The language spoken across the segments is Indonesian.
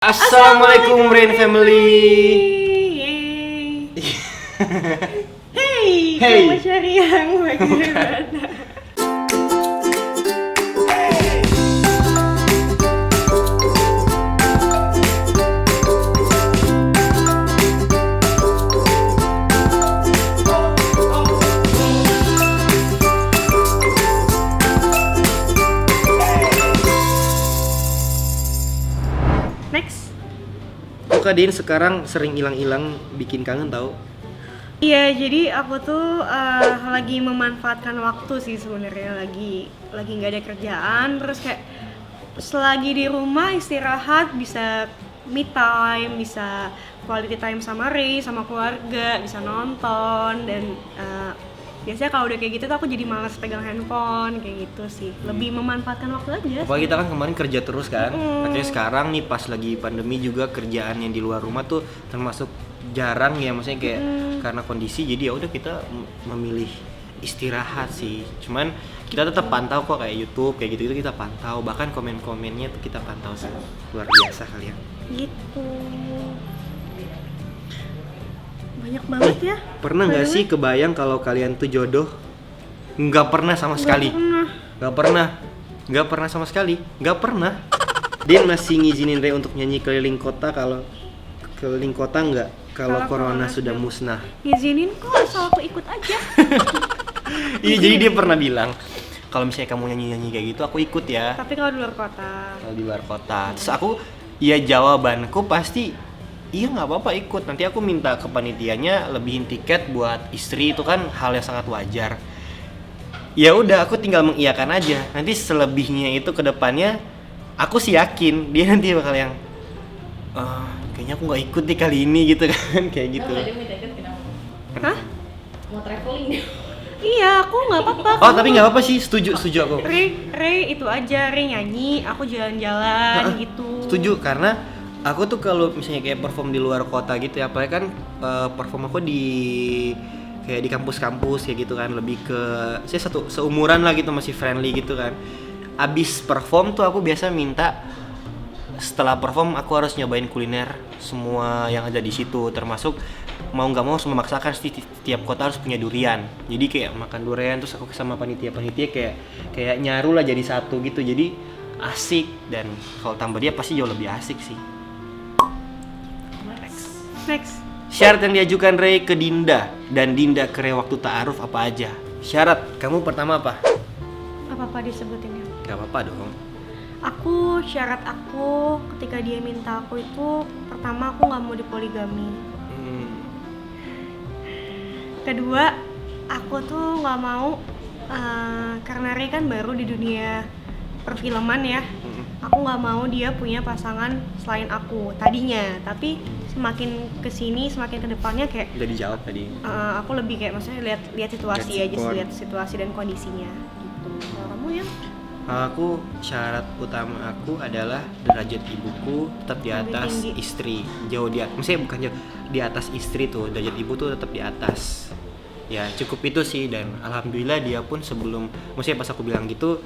Assalamualaikum Rain Family. Hey, Hey. kamu cari yang bagaimana? Next. Kok Kak Din sekarang sering hilang-hilang bikin kangen tau? Iya, jadi aku tuh lagi memanfaatkan waktu sih sebenarnya, lagi nggak ada kerjaan, terus kayak selagi di rumah istirahat bisa me time, bisa quality time sama Ray, sama keluarga, bisa nonton dan biasanya kalau udah kayak gitu tuh aku jadi malas pegang handphone kayak gitu sih, lebih memanfaatkan waktu aja. Apalagi kita kan kemarin kerja terus kan. Mm. Makanya sekarang nih pas lagi pandemi juga kerjaan yang di luar rumah tuh termasuk jarang ya, maksudnya kayak karena kondisi jadi ya udah kita memilih istirahat sih. Cuman kita tetap pantau kok kayak YouTube kayak gitu-gitu kita pantau, bahkan komen-komennya tuh kita pantau sih. Luar biasa kalian. Gitu. Banyak banget ya. Pernah nggak By the sih way. kebayang kalau kalian tuh jodoh? Nggak pernah sama sekali. Nggak pernah. Nggak pernah sama sekali. Nggak pernah. Dia masih ngizinin Ray untuk nyanyi keliling kota kalau keliling kota nggak kalau corona sudah musnah. Ngizinin kok, asal aku ikut aja. Iya, jadi dia pernah bilang kalau misalnya kamu nyanyi-nyanyi kayak gitu aku ikut ya. Tapi kalau di luar kota. Kalau di luar kota. Terus aku ya jawabanku pasti iya nggak apa-apa ikut. Nanti aku minta ke panitianya lebihin tiket buat istri, itu kan hal yang sangat wajar. Ya udah aku tinggal mengiyakan aja. Nanti selebihnya itu ke depannya aku sih yakin dia nanti bakal yang kayaknya aku nggak ikut nih kali ini gitu kan kayak gitu. Dia minta ikut kenapa? Hah? Mau traveling. Iya, aku nggak apa-apa. Oh tapi nggak apa-apa sih, setuju aku. Ray itu aja, Ray nyanyi, aku jalan-jalan gitu. Setuju, karena aku tuh kalau misalnya kayak perform di luar kota gitu ya, apalagi kan perform aku di kayak di kampus-kampus kayak gitu kan, lebih ke saya satu seumuran lah gitu, masih friendly gitu kan. Abis perform tuh aku biasa minta setelah perform aku harus nyobain kuliner semua yang ada di situ, termasuk mau nggak mau harus memaksakan tiap kota harus punya durian. Jadi kayak makan durian, terus aku sama panitia kayak nyaru lah jadi satu gitu. Jadi asik, dan kalau tambah dia pasti jauh lebih asik sih. Next. Syarat yang diajukan Ray ke Dinda dan Dinda ke Ray waktu ta'aruf apa aja? Syarat kamu pertama apa? Apa-apa disebutinnya. Gak apa-apa dong. Syarat aku ketika dia minta aku itu, pertama aku nggak mau dipoligami. Kedua, aku tuh nggak mau karena Ray kan baru di dunia perfilman ya. Aku nggak mau dia punya pasangan selain aku tadinya. Tapi semakin kesini, semakin kedepannya kayak Udah dijawab tadi. aku lebih kayak maksudnya lihat situasi aja, Respon. lihat situasi dan kondisinya. Gitu. Kalau kamu ya? Aku syarat utama aku adalah derajat ibuku tetap di Lebih atas tinggi. istri, jauh di atas, maksudnya bukan jauh di atas istri tuh, derajat ibu tuh tetap di atas. Ya cukup itu sih, dan alhamdulillah dia pun sebelum, maksudnya pas aku bilang gitu,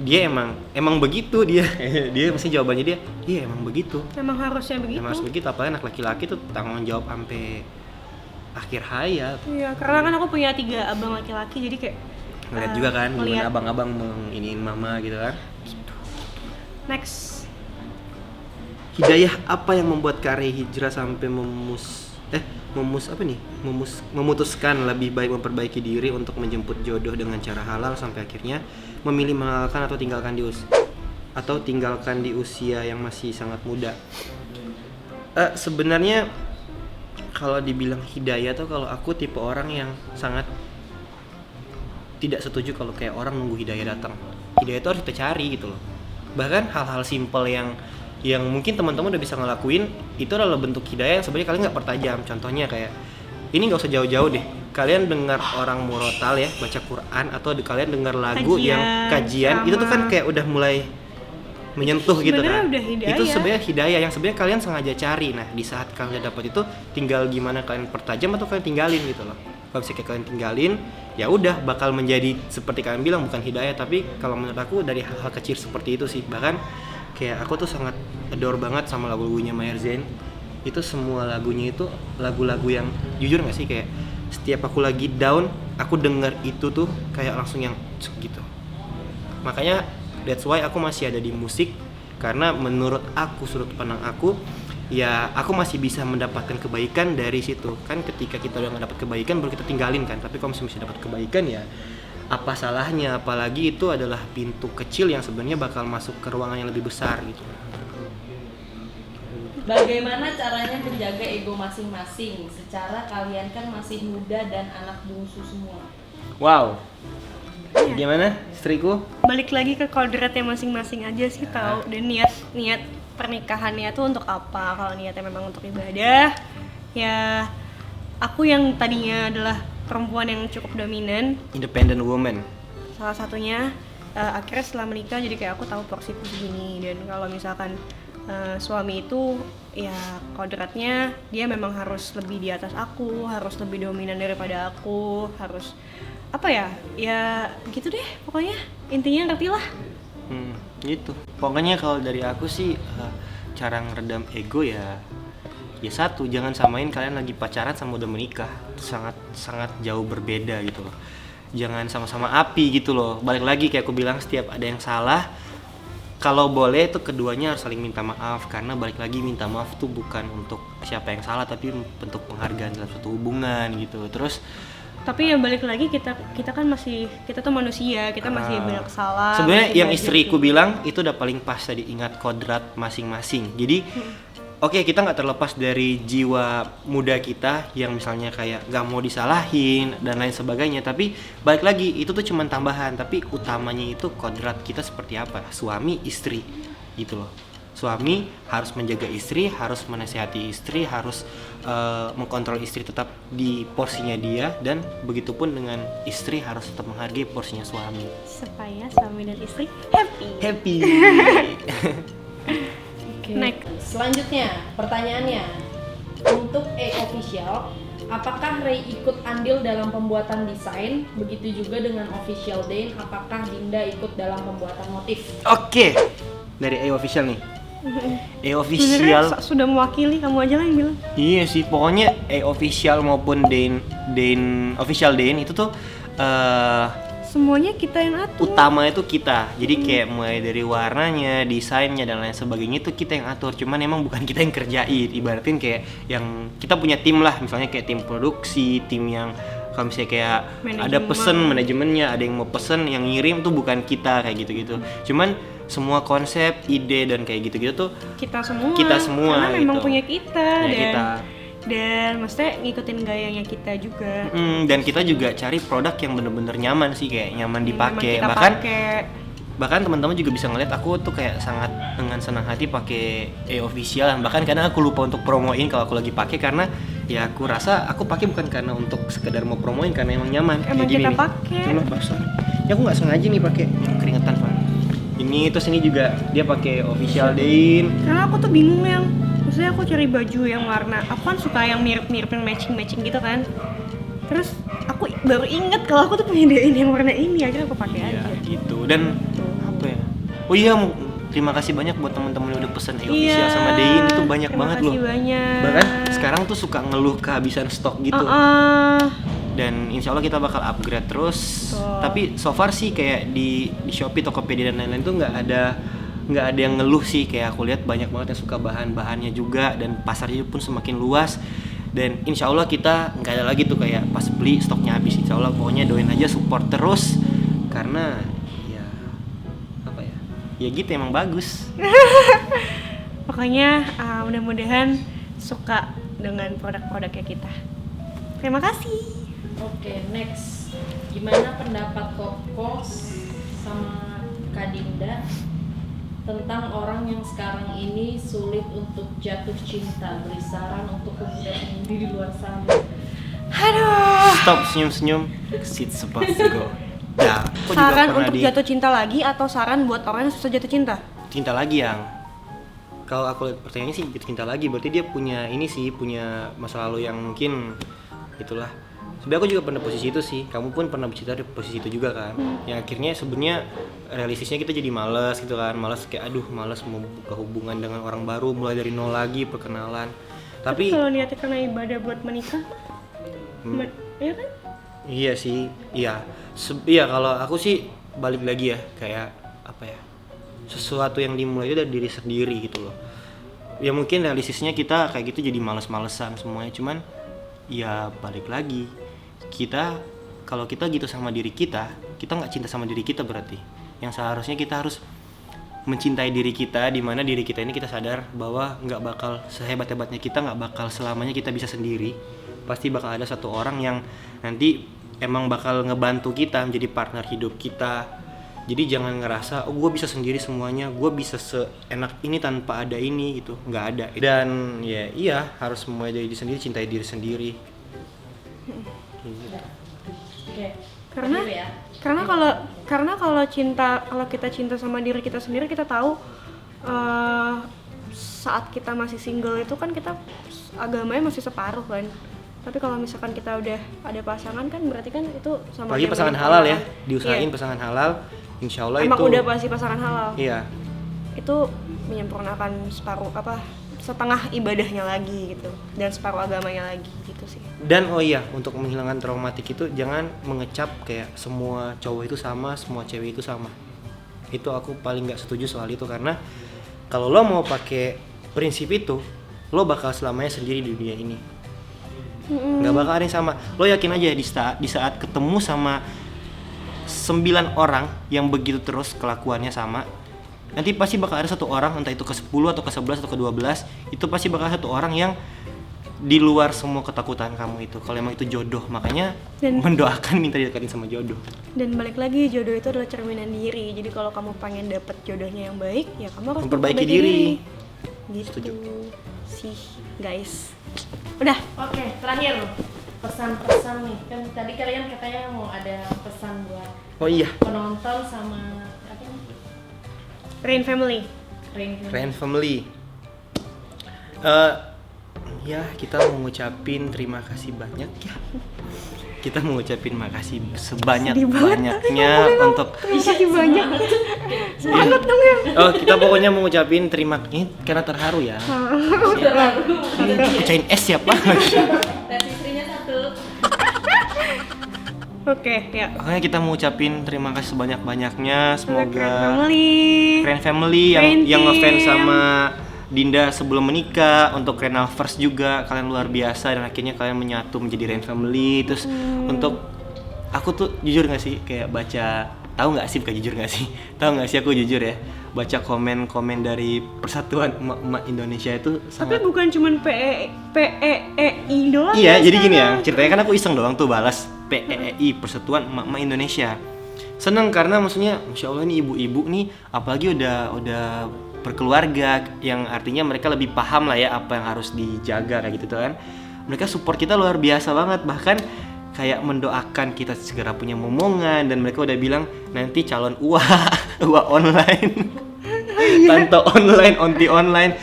dia emang begitu dia, dia mesti jawabannya dia emang begitu, Memang harusnya begitu. emang harus begitu, apalagi anak laki-laki tuh tanggung jawab sampai akhir hayat. Iya, karena kan aku punya 3 abang laki-laki, jadi kayak Ngeliat juga kan gimana ngeliat. abang-abang menginiin mama gitu kan. Next. Hidayah apa yang membuat Kak Ray hijrah sampai memutuskan lebih baik memperbaiki diri untuk menjemput jodoh dengan cara halal sampai akhirnya memilih menghalalkan atau tinggalkan di usia yang masih sangat muda. Sebenarnya kalau dibilang hidayah tuh, kalau aku tipe orang yang sangat tidak setuju kalau kayak orang nunggu hidayah datang. Hidayah itu harus kita cari gitu loh. Bahkan hal-hal simpel yang mungkin teman-teman udah bisa ngelakuin itu adalah bentuk hidayah yang sebenarnya kalian nggak pertajam. Contohnya kayak ini, nggak usah jauh-jauh deh. Kalian dengar orang murotal ya, baca Quran, atau kalian dengar lagu yang kajian, itu tuh kan kayak udah mulai menyentuh gitu Sebenarnya kan. udah hidayah. Itu sebenarnya hidayah yang sebenarnya kalian sengaja cari. Nah, di saat kalian dapat itu, tinggal gimana kalian pertajam atau kalian tinggalin gitu loh. Kalau misalnya kalian tinggalin, ya udah bakal menjadi seperti kalian bilang bukan hidayah, tapi kalau menurut aku dari hal-hal kecil seperti itu sih. Bahkan kayak aku tuh sangat adore banget sama lagu-lagunya Maher Zain. Itu semua lagunya itu lagu-lagu yang jujur nggak sih, kayak setiap aku lagi down aku denger itu tuh kayak langsung yang cek gitu. Makanya that's why aku masih ada di musik, karena menurut aku, sudut pandang aku, ya aku masih bisa mendapatkan kebaikan dari situ. Kan ketika kita udah nggak dapat kebaikan baru kita tinggalin kan, tapi kalau masih dapat kebaikan ya apa salahnya, apalagi itu adalah pintu kecil yang sebenarnya bakal masuk ke ruangan yang lebih besar gitu. Bagaimana caranya menjaga ego masing-masing? Secara kalian kan masih muda dan anak bungsu semua. Wow. Gimana istriku? Balik lagi ke kodratnya masing-masing aja sih, tahu, dan niat pernikahannya tuh untuk apa. Kalau niatnya memang untuk ibadah, ya aku yang tadinya adalah perempuan yang cukup dominan, Independent woman. salah satunya akhirnya setelah menikah jadi kayak aku tahu porsiku segini. Dan kalau misalkan suami itu ya kodratnya dia memang harus lebih di atas aku, harus lebih dominan daripada aku, harus apa ya gitu deh pokoknya, intinya ngerti lah. Gitu. Pokoknya kalau dari aku sih cara ngeredam ego ya satu, jangan samain kalian lagi pacaran sama udah menikah. Sangat jauh berbeda gitu loh. Jangan sama-sama api gitu loh. Balik lagi kayak aku bilang, setiap ada yang salah, kalau boleh itu keduanya harus saling minta maaf, karena balik lagi minta maaf tuh bukan untuk siapa yang salah tapi bentuk penghargaan dalam suatu hubungan gitu. Terus tapi ya balik lagi kita tuh manusia, kita masih banyak salah. Sebenarnya masih yang belajar istriku gitu. bilang itu udah paling pas tadi, ingat kodrat masing-masing. Jadi oke, kita nggak terlepas dari jiwa muda kita yang misalnya kayak nggak mau disalahin dan lain sebagainya. Tapi balik lagi itu tuh cuman tambahan. Tapi utamanya itu kodrat kita seperti apa, suami istri gitu loh. Suami harus menjaga istri, harus menasihati istri, harus mengkontrol istri tetap di porsinya dia, dan begitupun dengan istri harus tetap menghargai porsinya suami. Supaya suami dan istri happy. Oke. Next. Selanjutnya, pertanyaannya untuk official, apakah Ray ikut andil dalam pembuatan desain? Begitu juga dengan official Dane, apakah Dinda ikut dalam pembuatan motif? Oke, dari official nih. official. Sebenarnya sudah mewakili, kamu aja lah yang bilang. Iya sih, pokoknya official maupun Dane official Dane itu tuh Semuanya kita yang atur. utama itu kita. Jadi kayak mulai dari warnanya, desainnya dan lain sebagainya itu kita yang atur. Cuman emang bukan kita yang kerjain. Ibaratin kayak yang kita punya tim lah, misalnya kayak tim produksi, tim yang kalau misalnya kayak ada pesen manajemennya, ada yang mau pesen, yang ngirim tuh bukan kita kayak gitu-gitu. Cuman semua konsep, ide dan kayak gitu-gitu tuh kita semua karena gitu. memang punya kita, Punya dan maksudnya ngikutin gayanya kita juga. Dan kita juga cari produk yang bener-bener nyaman sih, kayak nyaman dipakai. Kita Bahkan teman-teman juga bisa ngeliat aku tuh kayak sangat dengan senang hati pakai official, bahkan kadang aku lupa untuk promoin kalau aku lagi pakai, karena ya aku rasa aku pakai bukan karena untuk sekedar mau promoin, karena emang nyaman. Emang kayak gini kita nih. pakai. Coba basah. Ya aku nggak sengaja nih pakai, keringetan Pak. Ini terus ini juga dia pakai official Dane. Karena aku tuh bingung maksudnya aku cari baju yang warna, aku kan suka yang mirip-mirip, yang matching gitu kan. Terus aku baru inget kalau aku tuh punya Dane yang warna ini, akhirnya aku pakai aja. Gitu. Dan apa ya? Oh iya, terima kasih banyak buat teman-teman yang udah pesen official sama Dane, itu banyak banget loh. Terima kasih banyak. Bahkan sekarang tuh suka ngeluh kehabisan stok gitu. Dan insya Allah kita bakal upgrade terus. Tapi so far sih kayak di Shopee, Tokopedia dan lain-lain tuh nggak ada yang ngeluh sih. Kayak aku lihat banyak banget yang suka bahan-bahannya juga, dan pasarnya pun semakin luas. Dan insya Allah kita nggak ada lagi tuh kayak pas beli stoknya habis. Insya Allah pokoknya doain aja, support terus, karena ya apa ya gitu, emang bagus. Pokoknya mudah-mudahan suka dengan produk-produknya kita. Terima kasih. Oke, next. Gimana pendapat Koko sama Kak Dinda tentang orang yang sekarang ini sulit untuk jatuh cinta? Beri saran untuk pemuda-pemudi di luar sana. Aduh. Stop senyum-senyum. It's about to go. Ya, aku juga Saran pernah untuk jatuh cinta lagi atau saran buat orang yang susah jatuh cinta? cinta lagi yang kalau aku lihat pertanyaannya sih jatuh cinta lagi, berarti dia punya masa lalu yang mungkin itulah Sebenarnya aku juga pernah posisi itu sih, kamu pun pernah bercerita di posisi itu juga kan. Yang akhirnya sebenarnya realistisnya kita jadi malas gitu kan, malas kayak aduh malas mau buka hubungan dengan orang baru, mulai dari nol lagi perkenalan. Tapi Tapi kalau niatnya karena ibadah buat menikah, ya kan? iya sih, iya. Iya kalau aku sih balik lagi ya kayak apa ya? Sesuatu yang dimulai itu dari diri sendiri gitu loh. Ya mungkin realistisnya kita kayak gitu jadi males-malesan semuanya, cuman ya balik lagi. Kita kalau kita gitu sama diri kita nggak cinta sama diri kita berarti. Yang seharusnya kita harus mencintai diri kita, di mana diri kita ini kita sadar bahwa nggak bakal sehebat-hebatnya kita, nggak bakal selamanya kita bisa sendiri. Pasti bakal ada satu orang yang nanti emang bakal ngebantu kita menjadi partner hidup kita. Jadi jangan ngerasa oh gue bisa sendiri semuanya, gue bisa seenak ini tanpa ada ini gitu, nggak ada. Dan ya iya harus mulai dari diri sendiri, cintai diri sendiri. Oke. Karena Dulu ya. kalau kita cinta sama diri kita sendiri, kita tahu saat kita masih single itu kan kita agamanya masih separuh kan. Tapi kalau misalkan kita udah ada pasangan kan berarti kan itu sama Apalagi aja pasangan milik halal ya, orang. diusahain Iya. pasangan halal, insya Allah Emang itu. udah pasti pasangan halal. Iya. Itu menyempurnakan setengah ibadahnya lagi gitu, dan separuh agamanya lagi gitu sih. Dan oh iya, untuk menghilangkan traumatik itu jangan mengecap kayak semua cowok itu sama, semua cewek itu sama. Itu aku paling nggak setuju soal itu, karena kalau lo mau pakai prinsip itu, lo bakal selamanya sendiri di dunia ini. Nggak bakal ada yang sama. Lo yakin aja di saat ketemu sama 9 orang yang begitu terus kelakuannya sama, nanti pasti bakal ada satu orang, entah itu ke 10 atau ke 11 atau ke 12, itu pasti bakal satu orang yang di luar semua ketakutan kamu itu. Kalau emang itu jodoh, makanya mendoakan minta didekatin sama jodoh. Dan balik lagi, jodoh itu adalah cerminan diri. Jadi kalau kamu pengen dapet jodohnya yang baik, ya kamu harus Memperbaiki diri. Gitu Setuju. sih guys. Udah. Oke, terakhir pesan-pesan nih. Kan tadi kalian katanya mau ada pesan buat Oh iya, penonton sama apa nih? Rain Family. Friend family. Ya kita mau ngucapin terima kasih banyak ya. Kita mau ngucapin makasih sebanyak-banyaknya untuk Terima kasih banyak. Semangat dong ya. oh kita pokoknya mau ngucapin terima ini karena terharu ya. Pecahin es siapa? Tes istrinya satu. Oke, ya. Makanya kita mau ngucapin terima kasih sebanyak-banyaknya. Rain Semoga Family. Friend family Rain yang ngefans team. sama Dinda sebelum menikah, untuk Renal First juga kalian luar biasa dan akhirnya kalian menyatu menjadi Rain Family. Terus untuk aku tuh jujur nggak sih kayak baca, tahu nggak sih bukan jujur nggak sih, tahu nggak sih aku jujur ya baca komen-komen dari Persatuan Emak-emak Indonesia itu Tapi sangat. bukan cuman PEI doang. Iya, ya jadi gini ya, sekarang. ceritanya kan aku iseng doang tuh balas PEI, Persatuan Emak-emak Indonesia. Seneng karena maksudnya Masya Allah nih ibu-ibu nih, apalagi udah berkeluarga, yang artinya mereka lebih paham lah ya apa yang harus dijaga kayak gitu tuh kan. Mereka support kita luar biasa banget, bahkan kayak mendoakan kita segera punya momongan, dan mereka udah bilang nanti calon uwa online, tante online, onti online.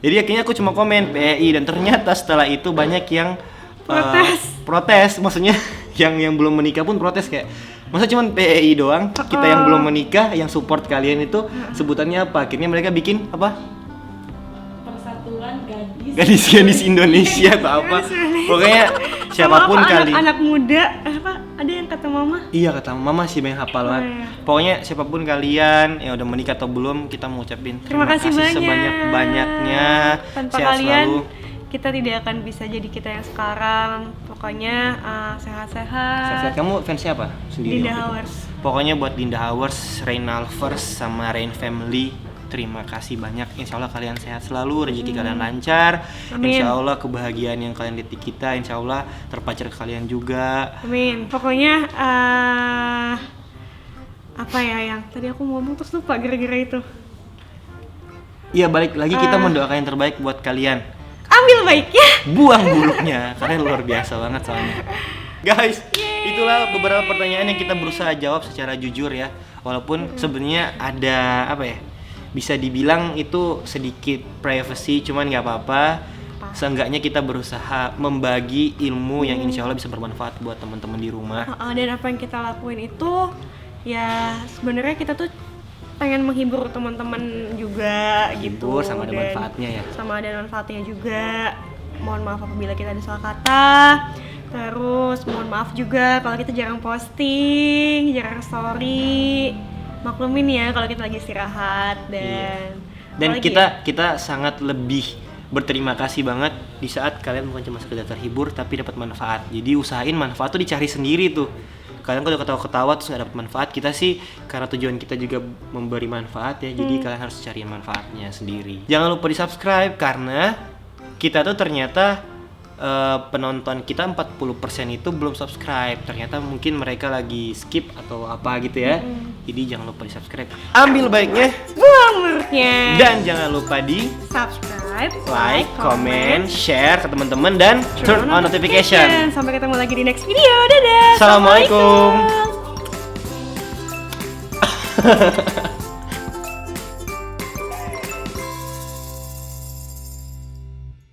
Jadi akhirnya aku cuma komen PEI, dan ternyata setelah itu banyak yang protes, maksudnya yang belum menikah pun protes kayak masa cuma PEI doang, kita yang belum menikah yang support kalian itu sebutannya apa? Akhirnya mereka bikin apa? Persatuan Gadis Indonesia atau apa? Pokoknya siapapun Sama apa, kali. anak muda apa ada yang kata mama? Iya kata mama sih banyak hafal banget. iya. Pokoknya siapapun kalian yang udah menikah atau belum, kita mau ucapin Terima kasih banyak. sebanyak-banyaknya. Tanpa Sehat kalian selalu. kita tidak akan bisa jadi kita yang sekarang. Pokoknya sehat-sehat. Sehat-sehat. Kamu fansnya apa? Sendiri. Dinda waktu itu? Howers. Pokoknya buat Dinda Howers, Reynal First sama Rain Family, terima kasih banyak. Insya Allah kalian sehat selalu, rezeki kalian lancar. Amin. Insya Allah kebahagiaan yang kalian lihat di kita, insya Allah terpacar ke kalian juga. Amin. Pokoknya apa ya yang tadi aku ngomong terus lupa gara-gara itu. Iya balik lagi kita mendoakan yang terbaik buat kalian. Ambil baiknya. Buang buruknya, kalian luar biasa banget soalnya. Guys, itulah beberapa pertanyaan yang kita berusaha jawab secara jujur ya. Walaupun sebenarnya ada apa ya? Bisa dibilang itu sedikit privacy, cuman nggak apa-apa. seenggaknya kita berusaha membagi ilmu yang insya Allah bisa bermanfaat buat teman-teman di rumah. Dan apa yang kita lakuin itu ya sebenarnya kita tuh pengen menghibur teman-teman juga gitu. Hibur sama ada Dan manfaatnya ya. sama ada manfaatnya juga. Mohon maaf apabila kita ada salah kata. Terus mohon maaf juga kalau kita jarang posting, jarang story. Maklumin ya kalau kita lagi istirahat dan apalagi kita sangat lebih berterima kasih banget di saat kalian bukan cuma sekedar terhibur tapi dapat manfaat. Jadi usahain manfaat tuh dicari sendiri tuh. Kalian kalau ketawa-ketawa terus nggak dapat manfaat, kita sih karena tujuan kita juga memberi manfaat ya. Jadi kalian harus cari manfaatnya sendiri. Jangan lupa di subscribe karena kita tuh ternyata penonton kita 40% itu belum subscribe. Ternyata mungkin mereka lagi skip atau apa gitu ya. Jadi jangan lupa di subscribe. Ambil baiknya, buang buruknya. dan jangan lupa di Subscribe, like, comment, share ke teman-teman dan turn on notification. Sampai ketemu lagi di next video. Dadah. Assalamualaikum.